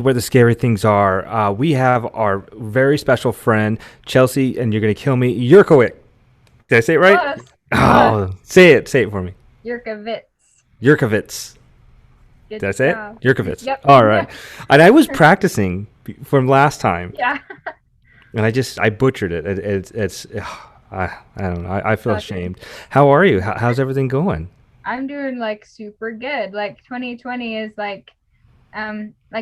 where the scary things are. We have our very special friend, Chelsea, and you're going to kill me, Yurkovic. Did I say it right? Close. Close. Oh, say it. Say it for me. Yurkovitz. Yurkovitz. Good Did I say it? job. Yurkovitz. Yep. All right. And I was practicing from last time, Yeah. and I butchered it. It's I don't know. I feel Oh, dude. ashamed. How are you? How's everything going? I'm doing like super good. Like 2020 is like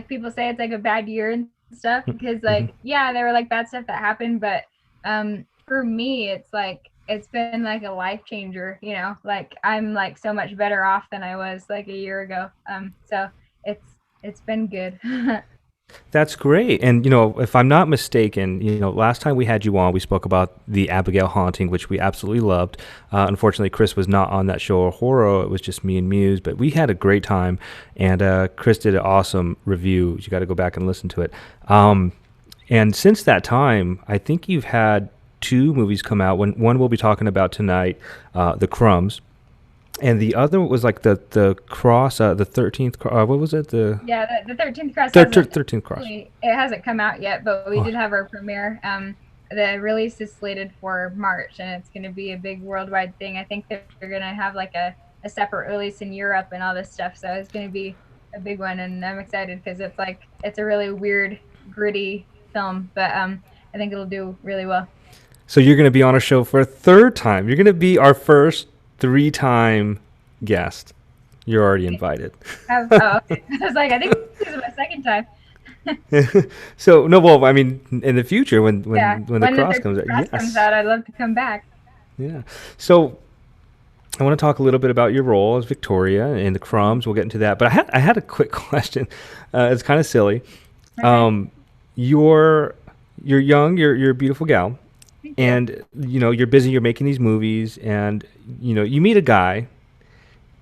people say it's like a bad year and stuff because Hmm. like yeah, there were like bad stuff that happened, but for me it's like it's been like a life changer, you know? Like I'm like so much better off than I was like a year ago. So it's it's been good. That's great. And, if I'm not mistaken, last time we had you on, we spoke about the Abigail haunting, which we absolutely loved. Unfortunately, Chris was not on that show or horror. It was just me and Muse, but we had a great time. And Chris did an awesome review. You got to go back and listen to it. And since that time, I think you've had two movies come out. One we'll be talking about tonight, The Crumbs. And the other was like the cross, the 13th. What was it? The Yeah, the 13th Cross hasn't 13th cross. actually, it hasn't come out yet, but we Oh, did have our premiere. The release is slated for March, and it's going to be a big worldwide thing. I think they're going to have like a separate release in Europe and all this stuff, so it's going to be a big one, and I'm excited because it's like it's a really weird, gritty film, but I think it'll do really well. so you're going to be on a show for a third time. You're going to be our first three-time guest. You're already invited. Oh, okay. I was like, I think this is my second time. So no, well, I mean, in the future when Yeah, the when the cross comes 13th out, Cross comes yes, out, I'd love to come back. yeah. So I want to talk a little bit about your role as Victoria in the Crumbs. We'll get into that, but I had a quick question. It's kind of silly. Okay, Um, you're you're young. You're a beautiful gal, thank you. and you're busy. You're making these movies, and you meet a guy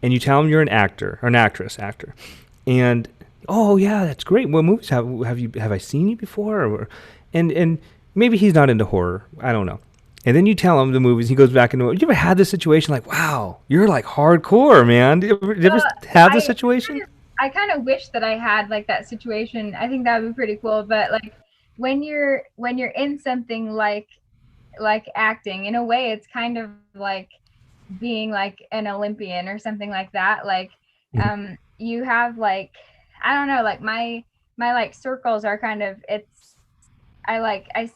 and you tell him you're an actor or an actor, and oh yeah, that's great. What movies have I seen you before? And maybe he's not into horror. I don't know. And then you tell him the movies. He goes back into. You ever had this situation like, wow, you're like hardcore, man? Did you ever Well, have this I situation? I kind of wish that I had like that situation. I think that would be pretty cool. But like when you're in something like acting, in a way, it's kind of like being like an Olympian or something like that. Like Mhm. you have like I don't know, like my like circles are kind of it's I like I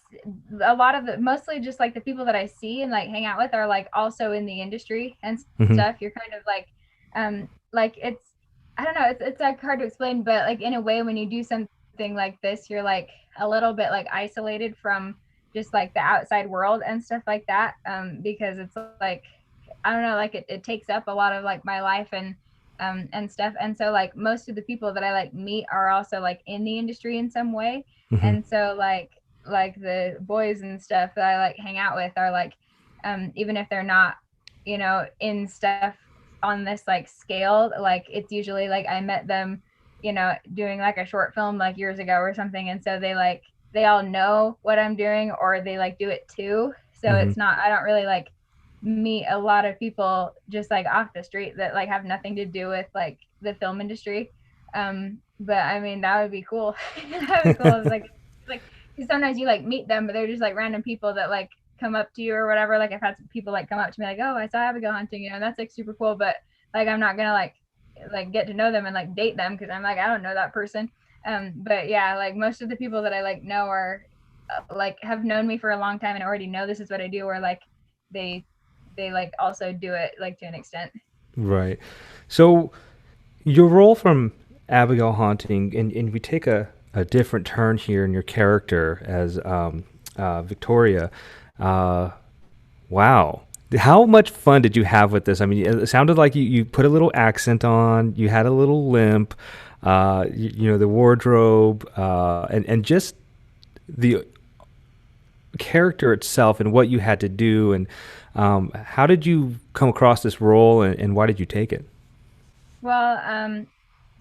a lot of the mostly just like the people that I see and like hang out with are like also in the industry and Mhm. stuff. You're kind of like it's I don't know, it's like hard to explain, but like in a way when you do something like this, you're like a little bit like isolated from just like the outside world and stuff like that. Because it's like I don't know, like it takes up a lot of like my life and stuff. And so like most of the people that I like meet are also like in the industry in some way. Mhm. And so like the boys and stuff that I like hang out with are like even if they're not, you know, in stuff on this like scale, like it's usually like I met them, you know, doing like a short film like years ago or something. And so they all know what I'm doing or they like do it too. So Mhm. it's not I don't really like meet a lot of people just like off the street that like have nothing to do with like the film industry. But I mean that would be cool. That would be cool. It's like because sometimes you like meet them, but they're just like random people that like come up to you or whatever. Like I've had people like come up to me like, oh, I saw Abigail hunting, you know, and that's like super cool. But like I'm not gonna like get to know them and like date them because I'm like I don't know that person. But yeah, like most of the people that I like know are like have known me for a long time and already know this is what I do, or like they they like also do it like to an extent. Right. So your role from Abigail haunting, and we take a different turn here in your character as Victoria. Uh, Wow. How much fun did you have with this? I mean, it sounded like you put a little accent on, you had a little limp, the wardrobe, and just the character itself and what you had to do. And how did you come across this role and why did you take it? Well,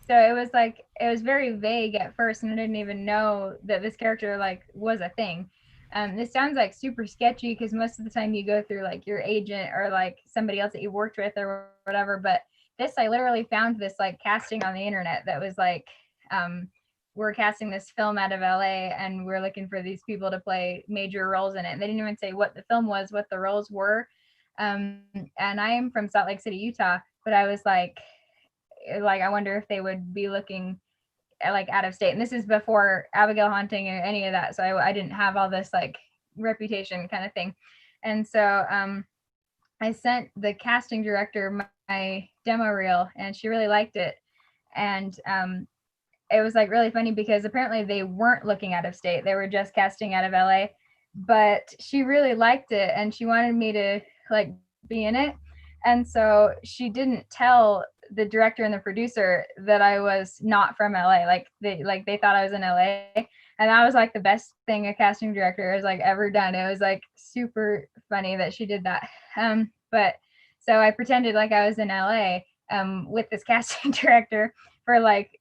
so it was like it was very vague at first, and I didn't even know that this character like was a thing. This sounds like super sketchy because most of the time you go through like your agent or like somebody else that you worked with or whatever. But this, I literally found this like casting on the internet that was like, um, we're casting this film out of LA and we're looking for these people to play major roles in it. And they didn't even say what the film was, what the roles were. And I am from Salt Lake City, Utah, but I was like I wonder if they would be looking like out of state. And this is before Abigail Haunting or any of that, so I didn't have all this like reputation kind of thing. And so I sent the casting director my demo reel, and she really liked it. And it was like really funny because apparently they weren't looking out of state; they were just casting out of LA. But she really liked it, and she wanted me to like be in it. And so she didn't tell the director and the producer that I was not from LA. Like they thought I was in LA. And that was like the best thing a casting director has like ever done. It was like super funny that she did that. But so I pretended like I was in LA with this casting director for like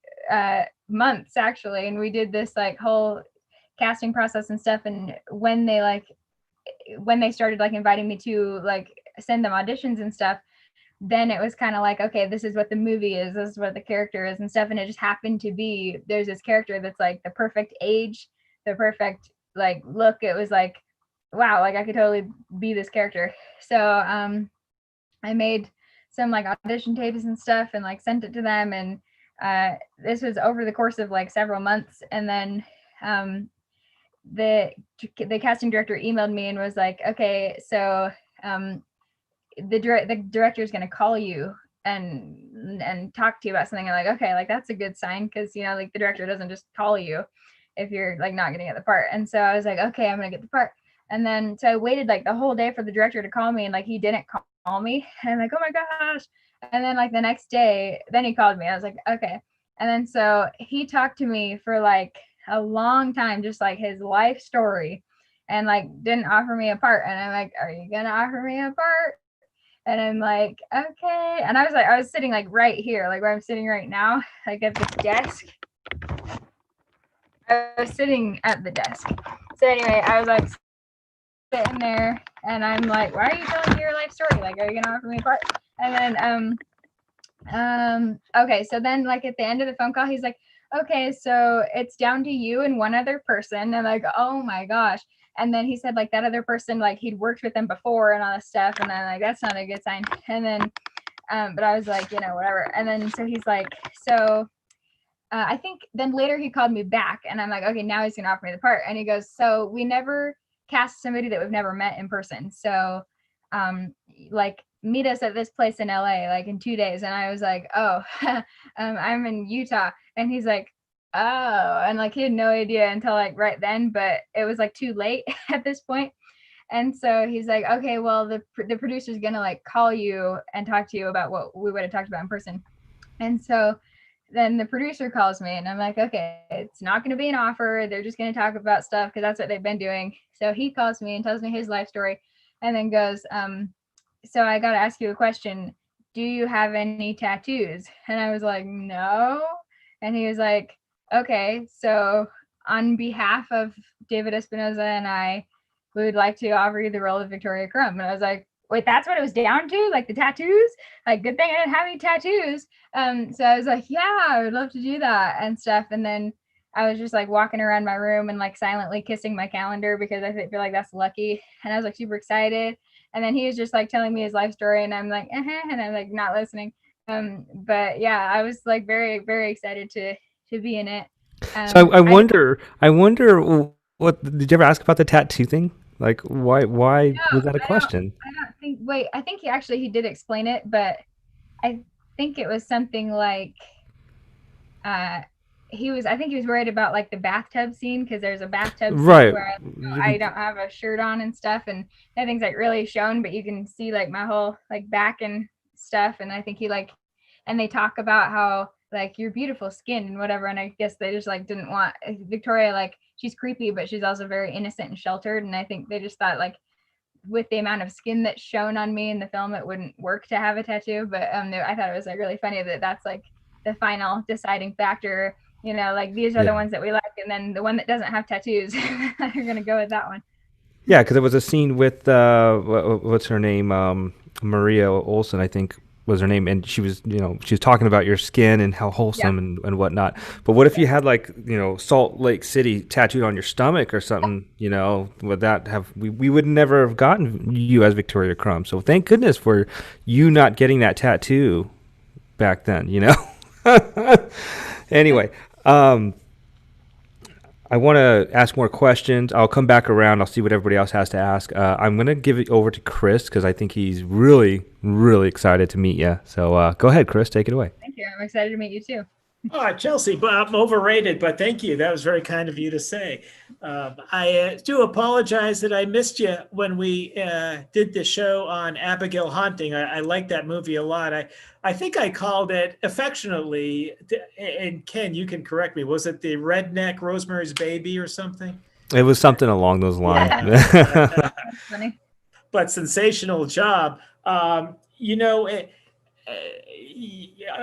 months actually, and we did this like whole casting process and stuff. And when they started like inviting me to like send them auditions and stuff, then it was kind of like, okay, this is what the movie is, this is what the character is and stuff. And it just happened to be there's this character that's like the perfect age, the perfect like look. It was like, wow, like I could totally be this character. So I made some like audition tapes and stuff and like sent it to them. And this was over the course of like several months. And then the the casting director emailed me and was like, okay, so the director is going to call you and talk to you about something. I'm like, okay, like that's a good sign, because you know, like the director doesn't just call you if you're like not going to get the part. And so I was like, okay, I'm going to get the part. And then so I waited like the whole day for the director to call me, and like he didn't call me. And I'm like, oh my gosh. And then like the next day, then he called me. I was like, okay. And then so he talked to me for like a long time, just like his life story, and like didn't offer me a part. And I'm like, are you gonna offer me a part? And I'm like, okay. And I was sitting like right here, like where I'm sitting right now, like at this desk. I was sitting at the desk. So anyway, I was like sitting there, and I'm like, why are you telling me your life story? Like, are you gonna offer me a part? And then okay, so then like at the end of the phone call, he's like, okay, so it's down to you and one other person. And I'm like, oh my gosh. And then he said like that other person, like he'd worked with them before and all this stuff. And I'm like, that's not a good sign. And then but I was like, you know, whatever. And then so he's like, so I think then later he called me back, and I'm like, okay, now he's gonna offer me the part. And he goes, so we never cast somebody that we've never met in person. So like meet us at this place in LA like in 2 days. And I was like, oh, I'm in Utah. And he's like, oh, and like he had no idea until like right then, but it was like too late at this point. And so he's like, okay, well the producer's gonna like call you and talk to you about what we would have talked about in person. And so then the producer calls me, and I'm like, okay, it's not going to be an offer. They're just going to talk about stuff because that's what they've been doing. So he calls me and tells me his life story, and then goes, so I got to ask you a question. Do you have any tattoos? And I was like, no. And he was like, okay, so on behalf of David Espinoza and I, we would like to offer you the role of Victoria Crumb. And I was like, wait, that's what it was down to? Like the tattoos? Like, good thing I didn't have any tattoos. So I was like, yeah, I would love to do that and stuff. And then I was just like walking around my room and like silently kissing my calendar because I feel like that's lucky. And I was like super excited. And then he was just like telling me his life story, and I'm like, and I'm like not listening. But yeah, I was like very, very excited to be in it. So I I wonder, what did you ever ask about the tattoo thing? Like, why no, was that a question? I don't think. Wait, I think he did explain it, but I think it was something like uh I think he was worried about like the bathtub scene, because there's a bathtub scene Right. where I don't have a shirt on and stuff, and nothing's like really shown, but you can see like my whole like back and stuff. And I think he like, and they talk about how like your beautiful skin and whatever. And I guess they just like didn't want Victoria, like she's creepy, but she's also very innocent and sheltered. And I think they just thought like with the amount of skin that's shown on me in the film, it wouldn't work to have a tattoo. But I thought it was like really funny that that's like the final deciding factor. You know, like these are the Yeah. ones that we like, and then the one that doesn't have tattoos, you're gonna go with that one. Yeah, because it was a scene with what's her name, Maria Olson, I think. was her name, and she was, she was talking about your skin and how Yeah. wholesome and whatnot. But what if you had like, Salt Lake City tattooed on your stomach or something? Would that have we would never have gotten you as Victoria Crumb. So thank goodness for you not getting that tattoo back then. Anyway, um, I want to ask more questions. I'll come back around. I'll see what everybody else has to ask. I'm going to give it over to Chris because I think he's really, really excited to meet you. So go ahead, Chris. Take it away. Thank you. I'm excited to meet you too. Oh, Chelsea, but I'm overrated, but thank you. That was very kind of you to say. I do apologize that I missed you when we did the show on Abigail Haunting. I like that movie a lot. I think I called it affectionately, and Ken, you can correct me. Was it the Redneck Rosemary's Baby or something? It was something along those lines. Yeah. That's funny. But sensational job.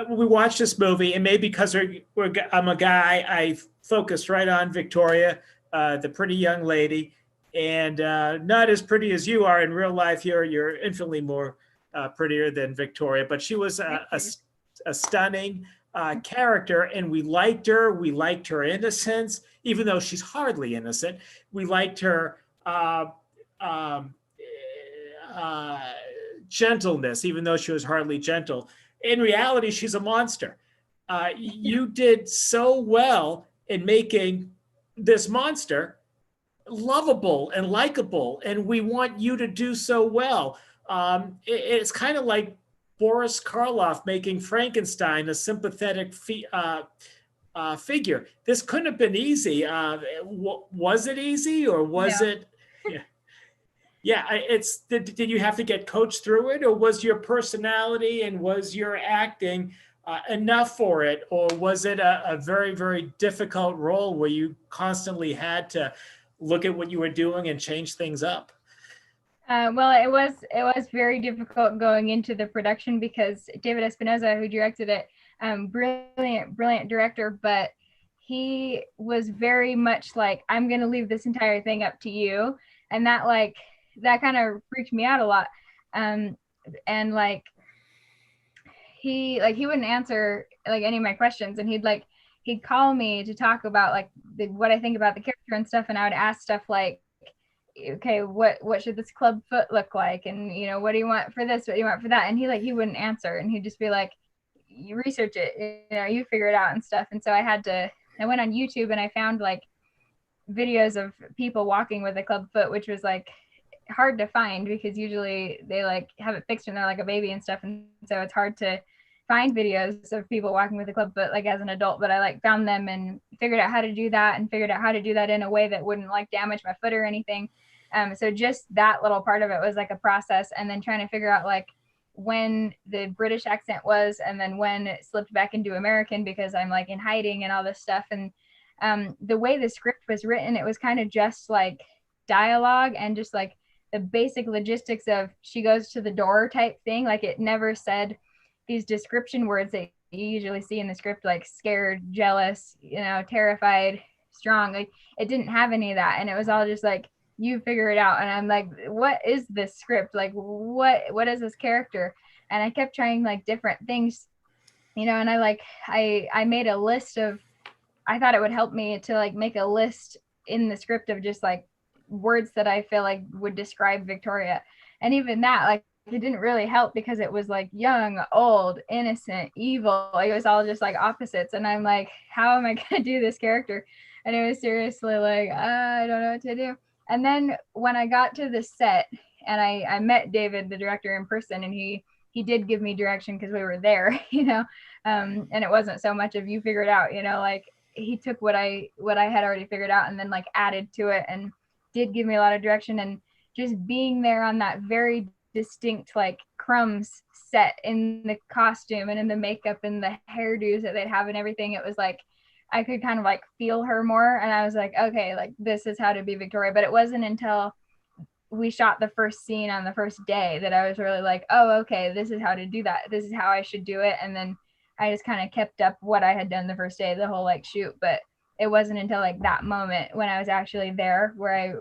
We watched this movie, and maybe because I'm a guy, I focused right on Victoria, the pretty young lady, and not as pretty as you are in real life. You're infinitely more prettier than Victoria, but she was a stunning character, and we liked her. We liked her innocence, even though she's hardly innocent. We liked her um, uh, gentleness, even though she was hardly gentle. In reality, she's a monster. You did so well in making this monster lovable and likable, and we want you to do so well. It's kind of like Boris Karloff making Frankenstein a sympathetic figure. This couldn't have been easy. Was it easy, or was No. it? Yeah. Yeah, did you have to get coached through it, or was your personality and was your acting enough for it, or was it a very, very difficult role where you constantly had to look at what you were doing and change things up? Well, it was very difficult going into the production because David Espinoza, who directed it, brilliant director, but he was very much like, I'm going to leave this entire thing up to you, and that kind of freaked me out a lot. And he wouldn't answer like any of my questions, and he'd call me to talk about like what I think about the character and stuff, and I would ask stuff like, okay, what should this club foot look like, and what do you want for this, what do you want for that, and he wouldn't answer, and he'd just be like, you research it, you figure it out and stuff. And so I went on YouTube and I found like videos of people walking with a club foot, which was like hard to find because usually they like have it fixed when they're like a baby and stuff, and so it's hard to find videos of people walking with a club foot like as an adult. But I like found them and figured out how to do that, and figured out how to do that in a way that wouldn't like damage my foot or anything. So just that little part of it was like a process, and then trying to figure out like when the British accent was, and then when it slipped back into American because I'm like in hiding and all this stuff. And the way the script was written, it was kind of just like dialogue and just like the basic logistics of she goes to the door type thing. Like it never said these description words that you usually see in the script, like scared, jealous, terrified, strong. Like it didn't have any of that, and it was all just like, you figure it out. And I'm like, what is this script? Like what is this character? And I kept trying like different things, and I made a list of, I thought it would help me to like make a list in the script of just like words that I feel like would describe Victoria. And even that, like, it didn't really help because it was like young, old, innocent, evil. Like it was all just like opposites. And I'm like, how am I going to do this character? And it was seriously like, I don't know what to do. And then when I got to the set and I met David, the director, in person, and he did give me direction because we were there, and it wasn't so much of you figure it out, like he took what I had already figured out and then like added to it and did give me a lot of direction. And just being there on that very distinct like Crumbs set in the costume and in the makeup and the hairdos that they'd have and everything, it was like I could kind of like feel her more, and I was like, okay, like this is how to be Victoria. But it wasn't until we shot the first scene on the first day that I was really like, oh, okay, this is how to do that, this is how I should do it. And then I just kind of kept up what I had done the first day, the whole like shoot. But it wasn't until like that moment when I was actually there where I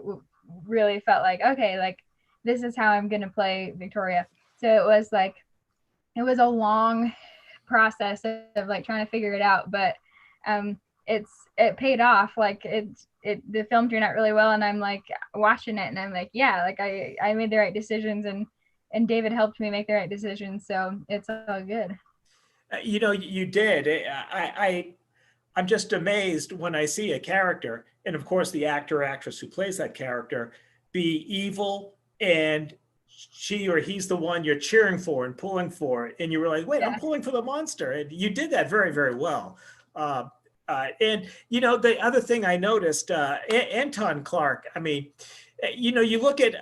really felt like, okay, like this is how I'm gonna play Victoria. So it was like it was a long process of like trying to figure it out, but it paid off. Like the film turned out really well, and I'm like watching it and I'm like, yeah, like I made the right decisions, and David helped me make the right decisions, so it's all good. You did. I'm just amazed when I see a character, and of course the actor or actress who plays that character, be evil, and she or he's the one you're cheering for and pulling for, and you realize, wait, I'm Yeah. pulling for the monster, and you did that very, very well. Uh, and the other thing I noticed, Anton Clark. I mean, you look at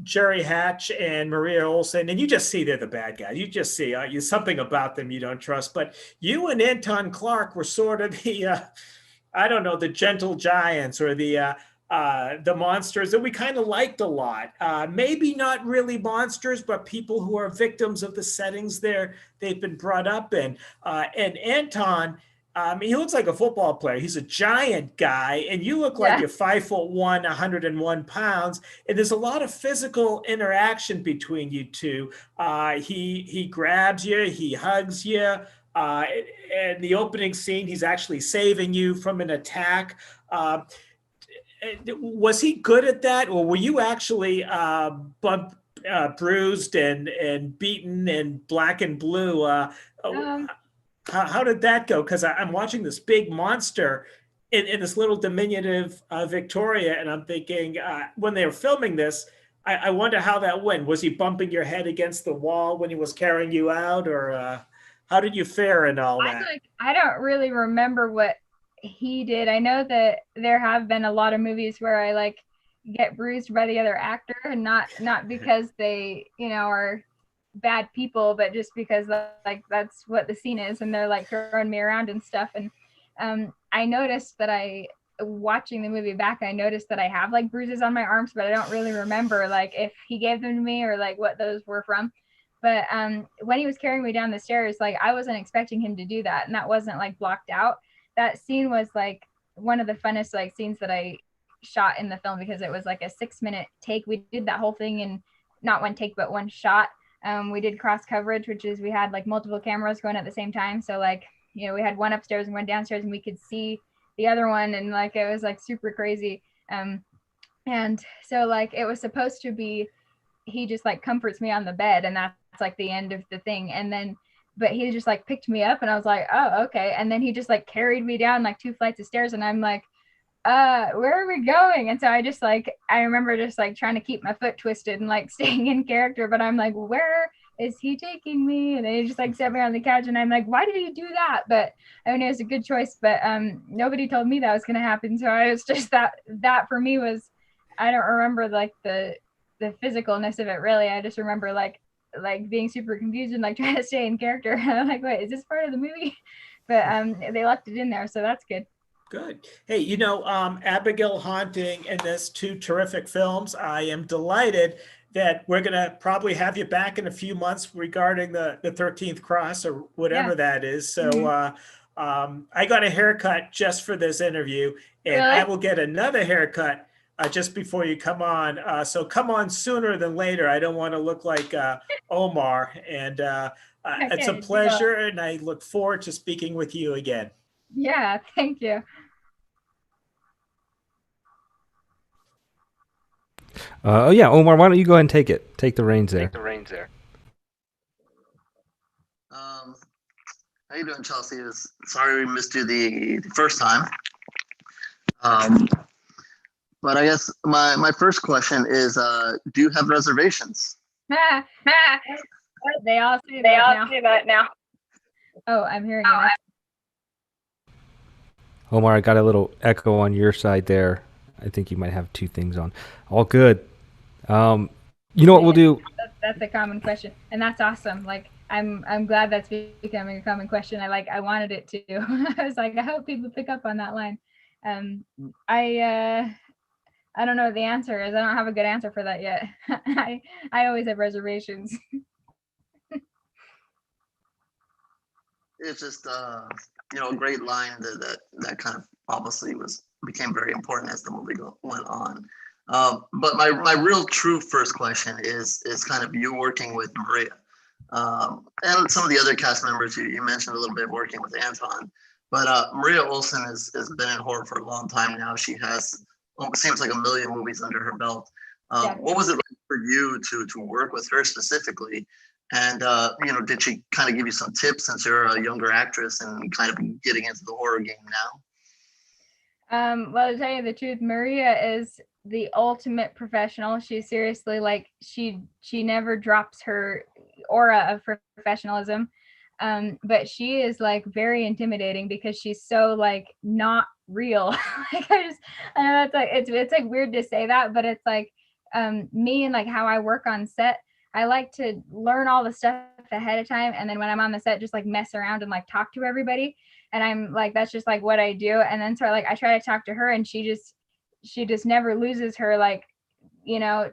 Jerry Hatch and Maria Olson, and you just see they're the bad guys. You just see something about them you don't trust. But you and Anton Clark were sort of the, I don't know, the gentle giants or the monsters that we kind of liked a lot. Maybe not really monsters, but people who are victims of the settings they've been brought up in. And Anton, he looks like a football player. He's a giant guy, and you look like Yeah. you're 5'1", 101 pounds. And there's a lot of physical interaction between you two. He grabs you, he hugs you. In the opening scene, he's actually saving you from an attack. Was he good at that, or were you actually bruised and beaten and black and blue? Um, How did that go? Because I'm watching this big monster in this little diminutive Victoria, and I'm thinking when they were filming this, I wonder how that went. Was he bumping your head against the wall when he was carrying you out, or how did you fare in all that? I don't really remember what he did. I know that there have been a lot of movies where I like get bruised by the other actor, and not because they, are bad people, but just because like that's what the scene is, and they're like throwing me around and stuff. And I noticed that watching the movie back, I noticed that I have like bruises on my arms, but I don't really remember like if he gave them to me or like what those were from. But when he was carrying me down the stairs, like I wasn't expecting him to do that, and that wasn't like blocked out. That scene was like one of the funnest like scenes that I shot in the film, because it was like a 6-minute take. We did that whole thing in not one take but one shot. We did cross coverage, which is we had like multiple cameras going at the same time. So like, we had one upstairs and one downstairs, and we could see the other one, and like it was like super crazy. And so like it was supposed to be, he just like comforts me on the bed, and that's like the end of the thing. And then but he just like picked me up, and I was like, oh, okay. And then he just like carried me down like 2 flights of stairs, and I'm like, where are we going? And so I remember just like trying to keep my foot twisted and like staying in character, but I'm like, where is he taking me? And he just like set me on the couch, and I'm like, why did you do that? But I mean, it was a good choice, but nobody told me that was going to happen. So I was just that for me was, I don't remember like the physicalness of it really. I just remember like being super confused and like trying to stay in character. I'm like, wait, is this part of the movie? But they left it in there, so that's good. Good. Hey, Abigail Haunting and this two terrific films. I am delighted that we're going to probably have you back in a few months regarding the 13th Cross or whatever Yeah. that is. So Mm-hmm. I got a haircut just for this interview, and Really? I will get another haircut just before you come on. So come on sooner than later. I don't want to look like Omar. And it's a Okay. pleasure, and I look forward to speaking with you again. Yeah, thank you. Oh yeah, Omar, why don't you go ahead and take the reins there? Um, how you doing, Chelsea? Sorry we missed you the first time. But I guess my first question is, do you have reservations? They all say that now. Oh, I'm hearing it. Omar, I got a little echo on your side there. I think you might have two things on. All good. You know what we'll do? That's a common question, and that's awesome. Like I'm glad that's becoming a common question. I wanted it to. I was like, I hope people pick up on that line. I don't know what the answer is. I don't have a good answer for that yet. I always have reservations. It's just a great line that kind of obviously became very important as the movie went on. But my real true first question is kind of you working with Maria. And some of the other cast members you mentioned a little bit working with Anton. But Maria Olson has been in horror for a long time now. She has it seems like a million movies under her belt. What was it like for you to work with her specifically? And did she kind of give you some tips since you're a younger actress and kind of getting into the horror game now? Well, to tell you the truth, Maria is the ultimate professional. She's seriously like she never drops her aura of professionalism. But she is like very intimidating because she's so like not real. Like I know it's like it's like weird to say that, but it's like me and like how I work on set. I like to learn all the stuff ahead of time, and then when I'm on the set, just like mess around and like talk to everybody. And I'm like, that's just like what I do. And then so like I try to talk to her, and she just never loses her like,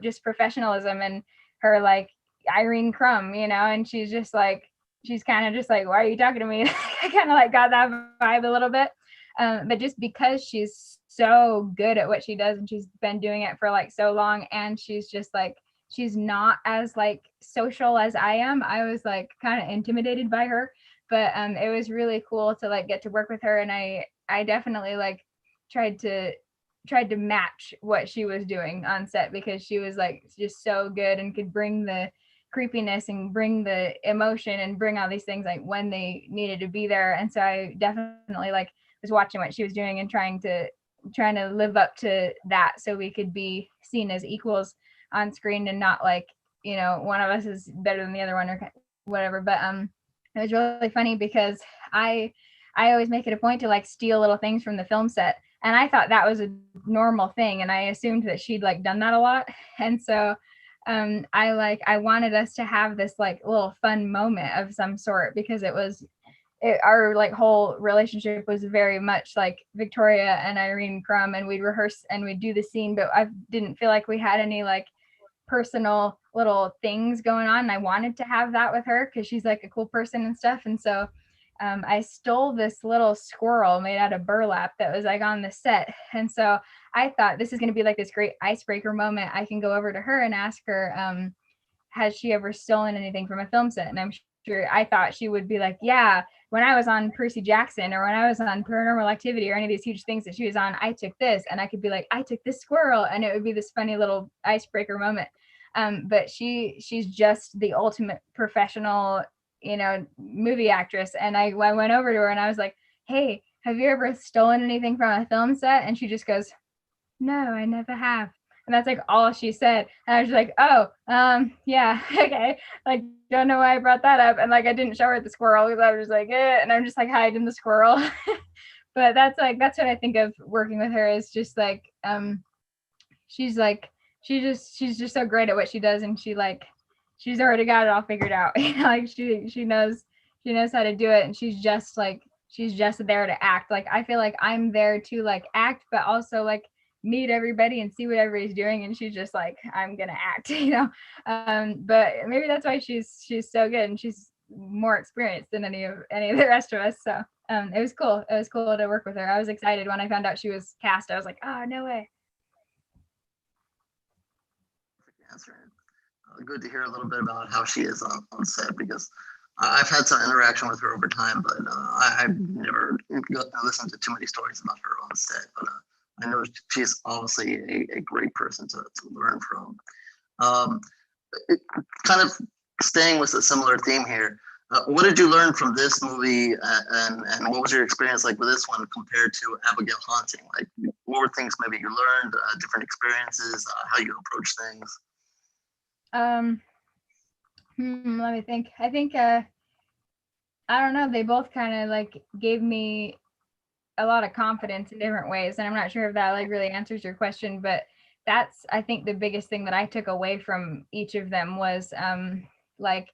just professionalism and her like Irene Crumb, and she's just like she's kind of just like, why are you talking to me? I kind of like got that vibe a little bit. But just because she's so good at what she does and she's been doing it for like so long, and she's just like she's not as like social as I am, I was like kind of intimidated by her. But it was really cool to like get to work with her, and I definitely like tried to match what she was doing on set, because she was like just so good and could bring the creepiness and bring the emotion and bring all these things like when they needed to be there. And so I definitely like was watching what she was doing and trying to live up to that, so we could be seen as equals on screen and not like, one of us is better than the other one or whatever. But it was really funny because I always make it a point to like steal little things from the film set, and I thought that was a normal thing, and I assumed that she'd like done that a lot. And so I wanted us to have this like little fun moment of some sort, because our like whole relationship was very much like Victoria and Irene Crumb, and we'd rehearse and we'd do the scene, but I didn't feel like we had any like personal little things going on. And I wanted to have that with her because she's like a cool person and stuff. And so I stole this little squirrel made out of burlap that was like on the set. And so I thought this is going to be like this great icebreaker moment. I can go over to her and ask her, has she ever stolen anything from a film set? And I'm sure I thought she would be like, yeah, when I was on Percy Jackson or when I was on Paranormal Activity or any of these huge things that she was on, I took this. And I could be like, I took this squirrel. And it would be this funny little icebreaker moment. But she's just the ultimate professional, movie actress. And I went over to her and I was like, hey, have you ever stolen anything from a film set? And she just goes, no, I never have. And that's like all she said. And I was like, oh, yeah, okay. Like, don't know why I brought that up. And like, I didn't show her the squirrel because I was just like, and I'm just like hiding the squirrel. But that's what I think of working with her, is just like, she's like, she's just so great at what she does. And she's already got it all figured out. Like she knows how to do it. And she's just there to act. Like, I feel like I'm there to like act, but also like meet everybody and see what everybody's doing, and she's just like, I'm gonna act. But maybe that's why she's so good, and she's more experienced than any of the rest of us. So it was cool to work with her. I was excited when I found out she was cast. I was like, oh, no way. Answer. Good to hear a little bit about how she is on set, because I've had some interaction with her over time, but I've never listened to too many stories about her on set. But I know she's obviously a great person to learn from. Kind of staying with a similar theme here, what did you learn from this movie, and what was your experience like with this one compared to Abigail Haunting? Like, what were things maybe you learned, different experiences, how you approach things? Let me think. I think I don't know, they both kind of like gave me a lot of confidence in different ways, and I'm not sure if that like really answers your question, but that's, I think, the biggest thing that I took away from each of them was like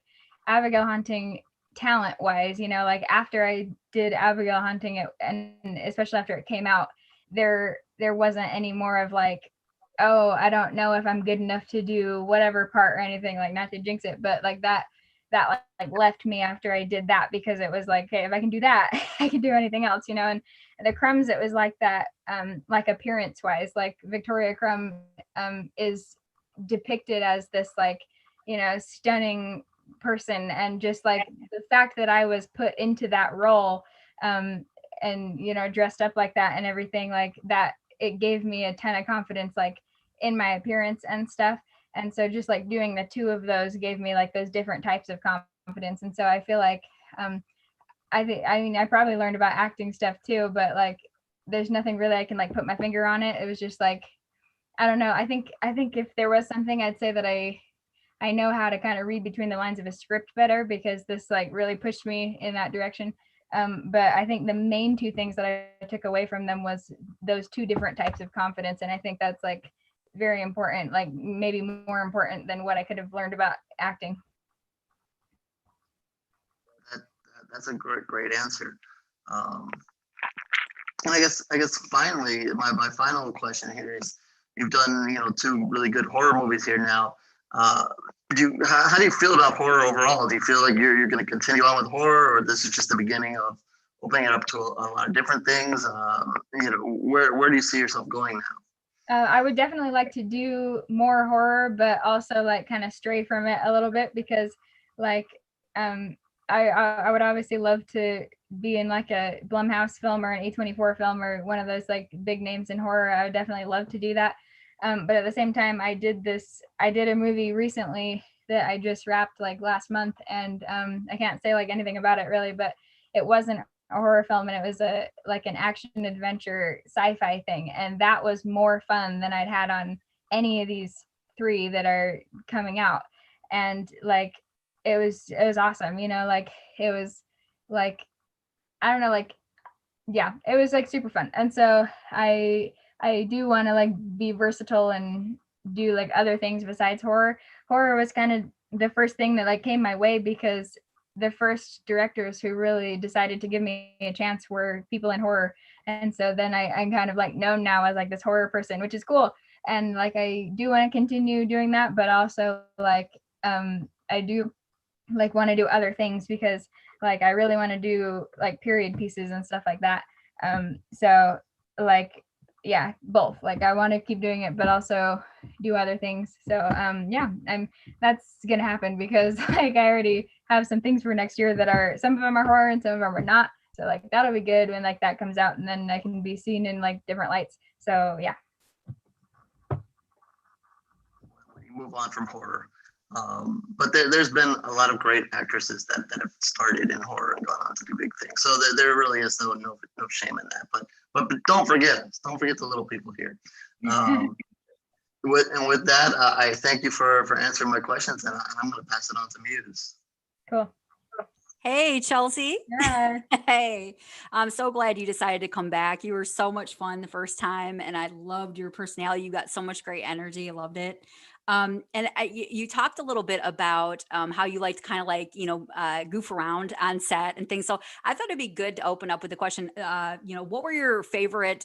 Abigail Hunting, talent wise, like after I did Abigail Hunting, and especially after it came out, there wasn't any more of like, oh, I don't know if I'm good enough to do whatever part or anything, like, not to jinx it, but like that like left me after I did that, because it was like, okay, if I can do that, I can do anything else, and the Crumbs, it was like that, like appearance wise, like Victoria Crumb is depicted as this like, stunning person, and just like the fact that I was put into that role, and dressed up like that and everything like that, it gave me a ton of confidence like in my appearance and stuff. And so just like doing the two of those gave me like those different types of confidence. And so I feel like I probably learned about acting stuff too, but like there's nothing really I can like put my finger on it. It was just like, I don't know. I think if there was something, I'd say that I know how to kind of read between the lines of a script better, because this like really pushed me in that direction. But I think the main two things that I took away from them was those two different types of confidence. And I think that's like very important, like maybe more important than what I could have learned about acting. That's a great answer. And I guess finally, my final question here is, you've done two really good horror movies here now. How do you feel about horror overall? Do you feel like you're going to continue on with horror, or this is just the beginning of opening it up to a lot of different things? Where do you see yourself going now? I would definitely like to do more horror, but also like kind of stray from it a little bit, because like I would obviously love to be in like a Blumhouse film or an A24 film or one of those like big names in horror. I would definitely love to do that. But at the same time, I did a movie recently that I just wrapped like last month, and I can't say like anything about it really, but it wasn't a horror film, and it was like an action adventure sci-fi thing, and that was more fun than I'd had on any of these three that are coming out. And like it was awesome, like it was like, I don't know, like yeah, it was like super fun. And so I do want to like be versatile and do like other things besides horror. Horror was kind of the first thing that like came my way, because the first directors who really decided to give me a chance were people in horror. And so then I'm kind of like known now as like this horror person, which is cool. And like I do want to continue doing that, but also like I do like want to do other things, because like I really want to do like period pieces and stuff like that. So like yeah, both. Like I want to keep doing it, but also do other things. So yeah, that's gonna happen, because like I already have some things for next year that are, some of them are horror and some of them are not. So like that'll be good when like that comes out, and then I can be seen in like different lights. So yeah. When you move on from horror, but there's been a lot of great actresses that have started in horror and gone on to do big things. So there really is no shame in that. But don't forget the little people here. With that, I thank you for answering my questions, and I'm going to pass it on to Muse. Cool. Hey, Chelsea. Yeah. Hey, I'm so glad you decided to come back. You were so much fun the first time, and I loved your personality. You got so much great energy. I loved it. And you talked a little bit about how you like to kind of like, goof around on set and things. So I thought it'd be good to open up with the question, what were your favorite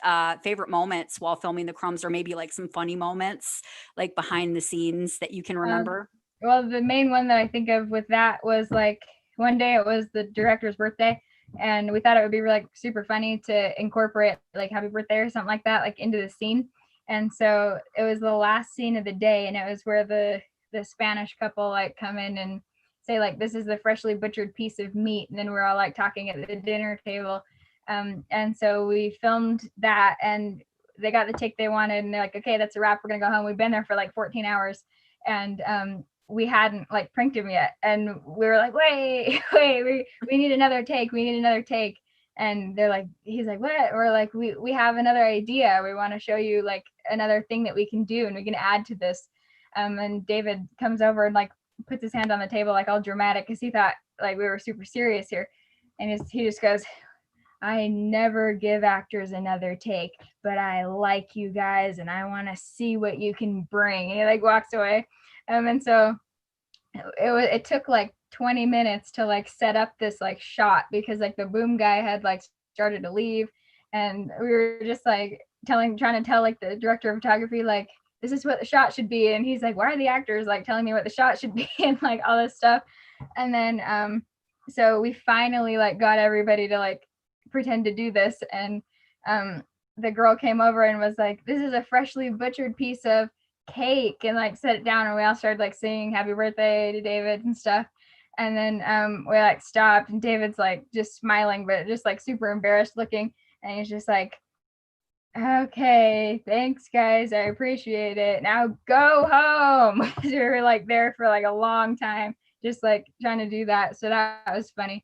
moments while filming The Crumbs, or maybe like some funny moments like behind the scenes that you can remember? Well, the main one that I think of with that was like, one day it was the director's birthday, and we thought it would be like super funny to incorporate like happy birthday or something like that like into the scene. And so it was the last scene of the day, and it was where the Spanish couple like come in and say like, this is the freshly butchered piece of meat, and then we're all like talking at the dinner table. And so we filmed that, and they got the take they wanted, and they're like, okay, that's a wrap, we're gonna go home. We've been there for like 14 hours, and we hadn't like pranked him yet, and we were like, wait, we need another take, and they're like, he's like, what? We're like, we have another idea, we want to show you like another thing that we can do, and we can add to this. And David comes over and like puts his hand on the table like all dramatic, because he thought like we were super serious here, and he just goes, I never give actors another take, but I like you guys and I want to see what you can bring. And he like walks away. And so it took like 20 minutes to like set up this like shot, because like the boom guy had like started to leave, and we were just like trying to tell like the director of photography like, this is what the shot should be, and he's like, why are the actors like telling me what the shot should be, and like all this stuff. And then so we finally like got everybody to like pretend to do this, and the girl came over and was like, this is a freshly butchered piece of cake, and like set it down, and we all started like singing happy birthday to David and stuff. And then we like stopped, and David's like just smiling, but just like super embarrassed looking. And he's just like, okay, thanks guys, I appreciate it. Now go home. We were like there for like a long time, just like trying to do that. So that was funny.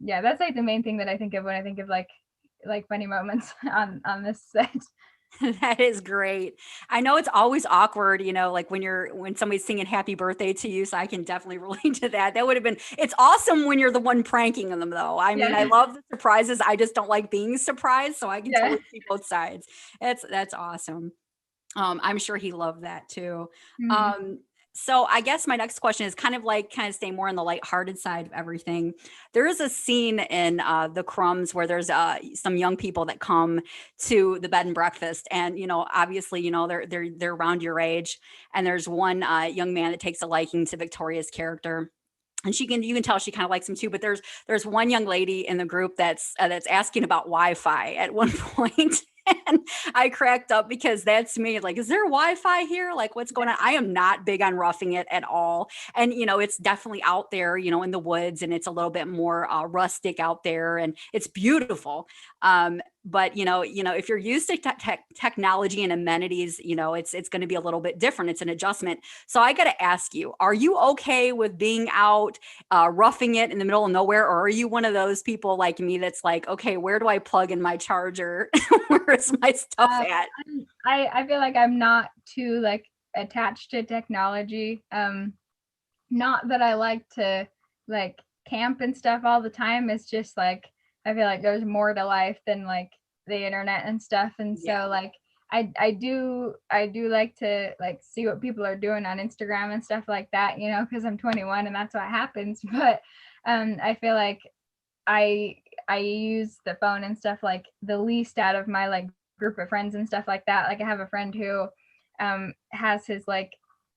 Yeah, that's like the main thing that I think of when I think of like funny moments on this set. That is great. I know it's always awkward, like when somebody's singing happy birthday to you. So I can definitely relate to that. That would have been, it's awesome when you're the one pranking them though. I mean, I love the surprises. I just don't like being surprised. So I can totally see both sides. That's awesome. I'm sure he loved that too. So I guess my next question is kind of staying more on the lighthearted side of everything. There is a scene in The Crumbs where there's some young people that come to the bed and breakfast, and obviously they're around your age, and there's one young man that takes a liking to Victoria's character. And you can tell she kind of likes him too. But there's one young lady in the group that's asking about Wi-Fi at one point. And I cracked up because that's me. Like, is there Wi-Fi here? Like, what's going on? I am not big on roughing it at all. And, it's definitely out there, in the woods, and it's a little bit more rustic out there, and it's beautiful. But, if you're used to technology and amenities, it's going to be a little bit different. It's an adjustment. So I got to ask you, are you okay with being out, roughing it in the middle of nowhere? Or are you one of those people like me that's like, okay, where do I plug in my charger? Where's my stuff at? I feel like I'm not too like attached to technology. Not that I like to like camp and stuff all the time. It's just like I feel like there's more to life than like the internet and stuff. And so like I do like to like see what people are doing on Instagram and stuff like that, because I'm 21 and that's what happens. But I feel like I use the phone and stuff like the least out of my like group of friends and stuff like that. Like I have a friend who has his like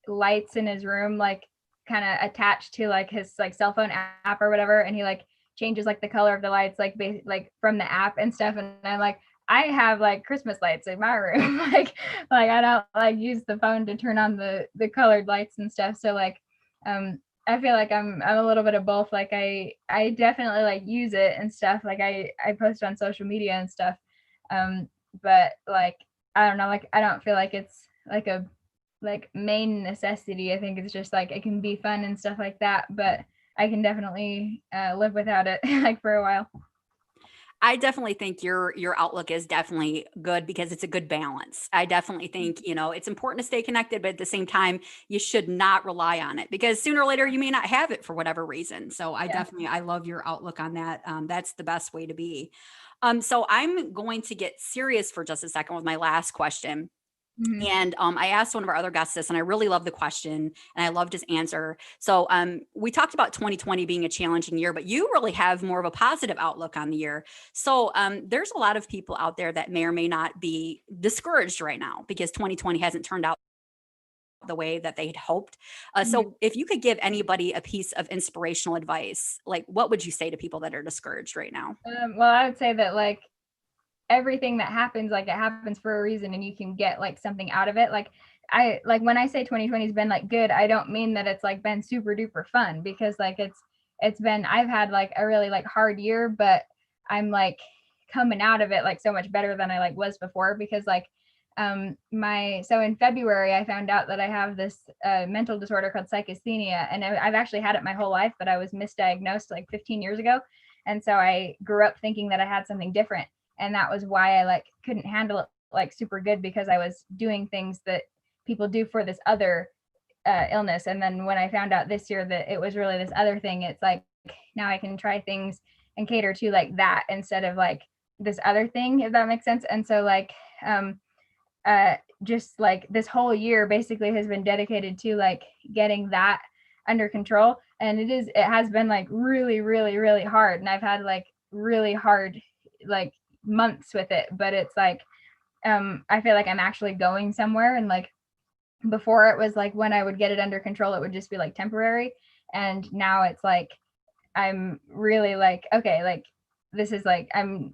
lights in his room like kind of attached to like his like cell phone app or whatever, and he like changes like the color of the lights like like from the app and stuff. And I'm like, I have like Christmas lights in my room. like I don't like use the phone to turn on the colored lights and stuff. So like I feel like I'm a little bit of both. Like I definitely like use it and stuff. Like I post on social media and stuff. But like I don't know, like I don't feel like it's like a like main necessity. I think it's just like it can be fun and stuff like that, but I can definitely live without it like for a while. I definitely think your outlook is definitely good because it's a good balance. I definitely think, it's important to stay connected, but at the same time, you should not rely on it because sooner or later you may not have it for whatever reason. So I love your outlook on that. That's the best way to be. So I'm going to get serious for just a second with my last question. And I asked one of our other guests this, and I really loved the question, and I loved his answer. So we talked about 2020 being a challenging year, but you really have more of a positive outlook on the year. So there's a lot of people out there that may or may not be discouraged right now because 2020 hasn't turned out the way that they'd hoped. So if you could give anybody a piece of inspirational advice, like what would you say to people that are discouraged right now? Well, I would say that like everything that happens, like it happens for a reason, and you can get like something out of it. Like I like when I say 2020 has been like good, I don't mean that it's like been super duper fun, because like it's been, I've had like a really like hard year, but I'm like coming out of it like so much better than I like was before, because like so in February I found out that I have this mental disorder called psychasthenia, and I've actually had it my whole life, but I was misdiagnosed like 15 years ago. And so I grew up thinking that I had something different, and that was why I like couldn't handle it like super good, because I was doing things that people do for this other illness. And then when I found out this year that it was really this other thing, it's like now I can try things and cater to like that instead of like this other thing, if that makes sense. And so like just like this whole year basically has been dedicated to like getting that under control. And it has been like really, really, really hard. And I've had like really hard like months with it, but it's like I feel like I'm actually going somewhere. And like before it was like when I would get it under control, it would just be like temporary, and now it's like I'm really like, okay, like this is like I'm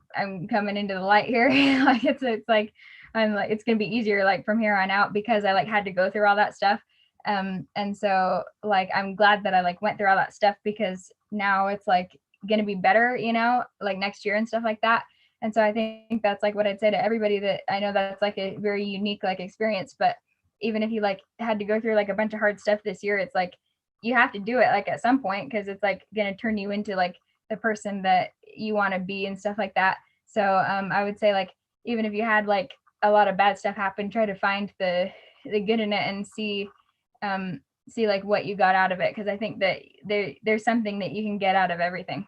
coming into the light here. Like it's like I'm like it's gonna be easier like from here on out, because I like had to go through all that stuff. And so like I'm glad that I like went through all that stuff, because now it's like gonna be better, you know, like next year and stuff like that. And so I think that's like what I'd say to everybody, that I know that's like a very unique like experience, but even if you like had to go through like a bunch of hard stuff this year, it's like you have to do it like at some point, because it's like gonna turn you into like the person that you want to be and stuff like that. So I would say like even if you had like a lot of bad stuff happen, try to find the good in it and see like what you got out of it, because I think that there's something that you can get out of everything.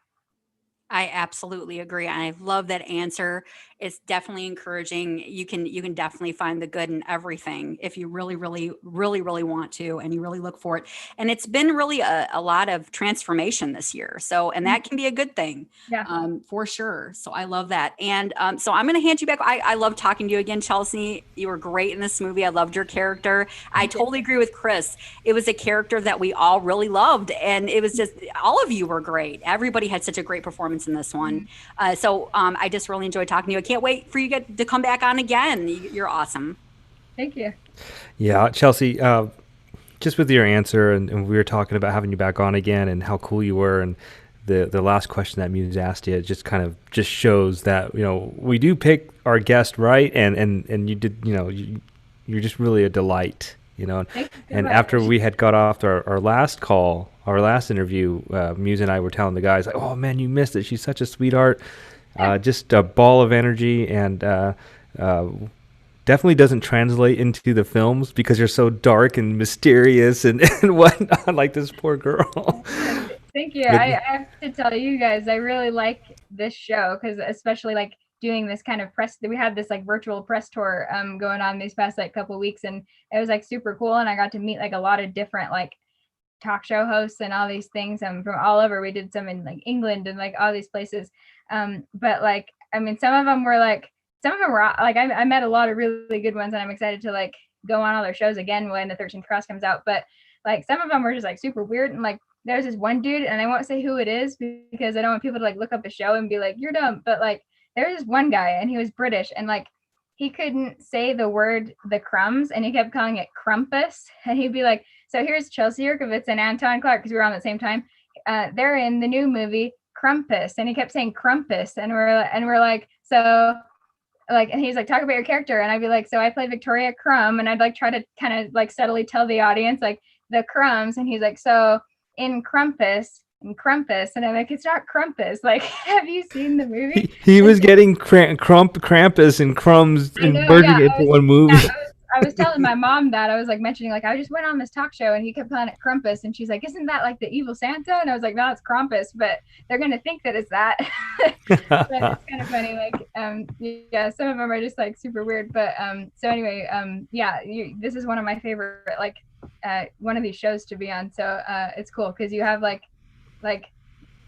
I absolutely agree. I love that answer. It's definitely encouraging. You can definitely find the good in everything if you really, really, really, really want to, and you really look for it. And it's been really a lot of transformation this year. So, and that can be a good thing, Yeah. for sure. So I love that. And so I'm going to hand you back. I love talking to you again, Chelsea. You were great in this movie. I loved your character. I totally agree with Chris. It was a character that we all really loved, and it was just all of you were great. Everybody had such a great performance in this one. So I just really enjoyed talking to you. I can't wait for you to come back on again. You're awesome. Thank you. Yeah, Chelsea, just with your answer, and we were talking about having you back on again and how cool you were, and the last question that Muse asked you, it just kind of just shows that, you know, we do pick our guest right, and you did, you know, you're just really a delight, you know. And after we had got off our last call, our last interview, Muse and I were telling the guys, like, oh man, you missed it. She's such a sweetheart, just a ball of energy, and definitely doesn't translate into the films because you're so dark and mysterious and whatnot, like this poor girl. Thank you. I have to tell you guys, I really like this show, because especially like doing this kind of press, we had this like virtual press tour going on these past like couple weeks, and it was like super cool, and I got to meet like a lot of different like talk show hosts and all these things from all over. We did some in like England and like all these places, but like I mean some of them were like I met a lot of really good ones, and I'm excited to like go on all their shows again when the 13th Cross comes out. But like some of them were just like super weird, and like there's this one dude, and I won't say who it is because I don't want people to like look up the show and be like, you're dumb. But like there's this one guy, and he was British, and like he couldn't say the word the crumbs, and he kept calling it crumpus. And he'd be like, so here's Chelsea Yurkovitz and Anton Clark, because we were on at the same time. They're in the new movie Crumpus, and he kept saying Crumpus, and we're like, so like, and he's like, talk about your character, and I'd be like, so I play Victoria Crumb, and I'd like try to kind of like subtly tell the audience like the crumbs, and he's like, so in Crumpus, and I'm like, it's not Crumpus. Like, have you seen the movie? He was getting Krampus and crumbs and merging it into one movie. Yeah, I was telling my mom that. I was like mentioning like I just went on this talk show, and he kept calling it Crumpus, and she's like, isn't that like the evil Santa? And I was like, no, it's Krampus, but they're gonna think that it's that. But it's kind of funny. Like yeah, some of them are just like super weird. But so anyway, yeah, this is one of my favorite like one of these shows to be on. So it's cool because you have like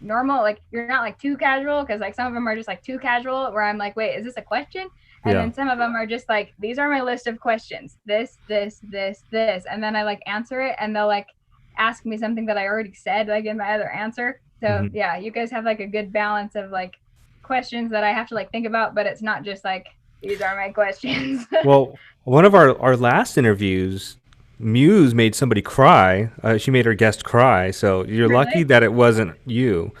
normal, like you're not like too casual, because like some of them are just like too casual where I'm like, wait, is this a question? And then some of them are just like, these are my list of questions, this, and then I like answer it, and they'll like ask me something that I already said like in my other answer. So yeah, you guys have like a good balance of like questions that I have to like think about, but it's not just like, these are my questions. Well, one of our last interviews, Muse made somebody cry. She made her guest cry. So you're lucky that it wasn't you.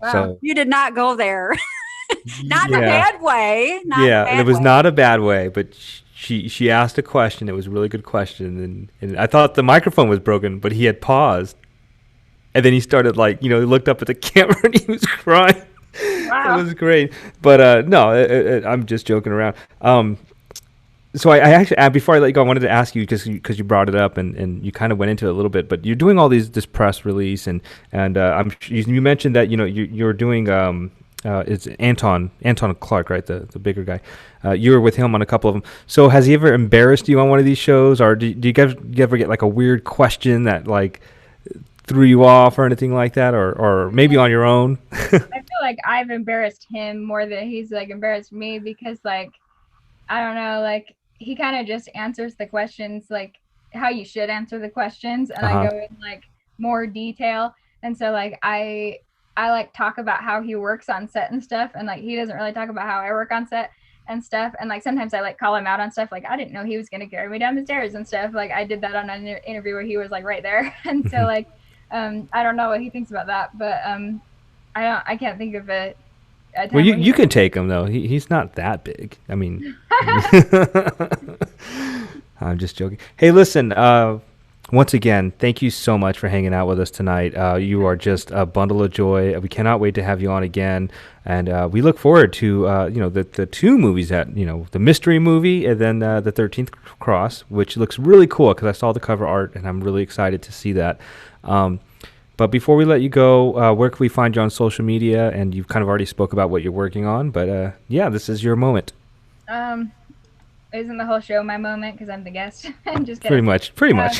Wow. So you did not go there. Not in a bad way. It was not a bad way, but she asked a question. It was a really good question, and I thought the microphone was broken, but he had paused, and then he started like, you know, he looked up at the camera and he was crying. Wow. It was great, but no, I'm just joking around. So I actually, before I let you go, I wanted to ask you, because you brought it up and you kind of went into it a little bit, but you're doing all this press release, and you mentioned that, you know, you're doing it's Anton Clark, right, the bigger guy. You were with him on a couple of them. So has he ever embarrassed you on one of these shows, or do you ever get like a weird question that like threw you off or anything like that, or maybe on your own? I feel like I've embarrassed him more than he's like embarrassed me, because like I don't know, like he kind of just answers the questions like how you should answer the questions, and I go in like more detail. And so like I like talk about how he works on set and stuff, and like he doesn't really talk about how I work on set. and stuff. And like sometimes I like call him out on stuff. Like I didn't know he was gonna carry me down the stairs and stuff. Like I did that on an interview where he was like right there. And so like I don't know what he thinks about that, but I can't think of a time Well, where you can take him though. He's not that big. I mean, I'm just joking. Hey, listen. Once again, thank you so much for hanging out with us tonight. You are just a bundle of joy. We cannot wait to have you on again, and we look forward to the two movies that the mystery movie and then the 13th Cross, which looks really cool because I saw the cover art and I'm really excited to see that. But before we let you go, where can we find you on social media? And you've kind of already spoke about what you're working on, but yeah, this is your moment. Isn't the whole show my moment because I'm the guest? I'm just kidding. Pretty much.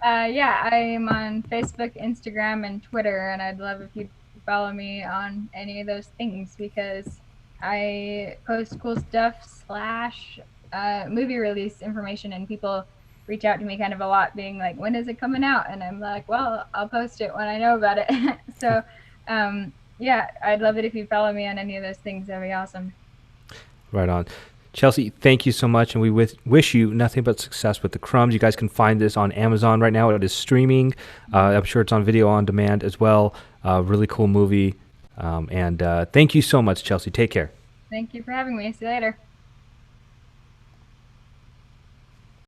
Yeah, I am on Facebook, Instagram, and Twitter, and I'd love if you'd follow me on any of those things because I post cool stuff / movie release information, and people reach out to me kind of a lot being like, when is it coming out? And I'm like, well, I'll post it when I know about it. So yeah, I'd love it if you follow me on any of those things. That'd be awesome. Right on. Chelsea, thank you so much, and we wish you nothing but success with The Crumbs. You guys can find this on Amazon right now. It is streaming. I'm sure it's on video on demand as well. Really cool movie. And thank you so much, Chelsea. Take care. Thank you for having me. See you later.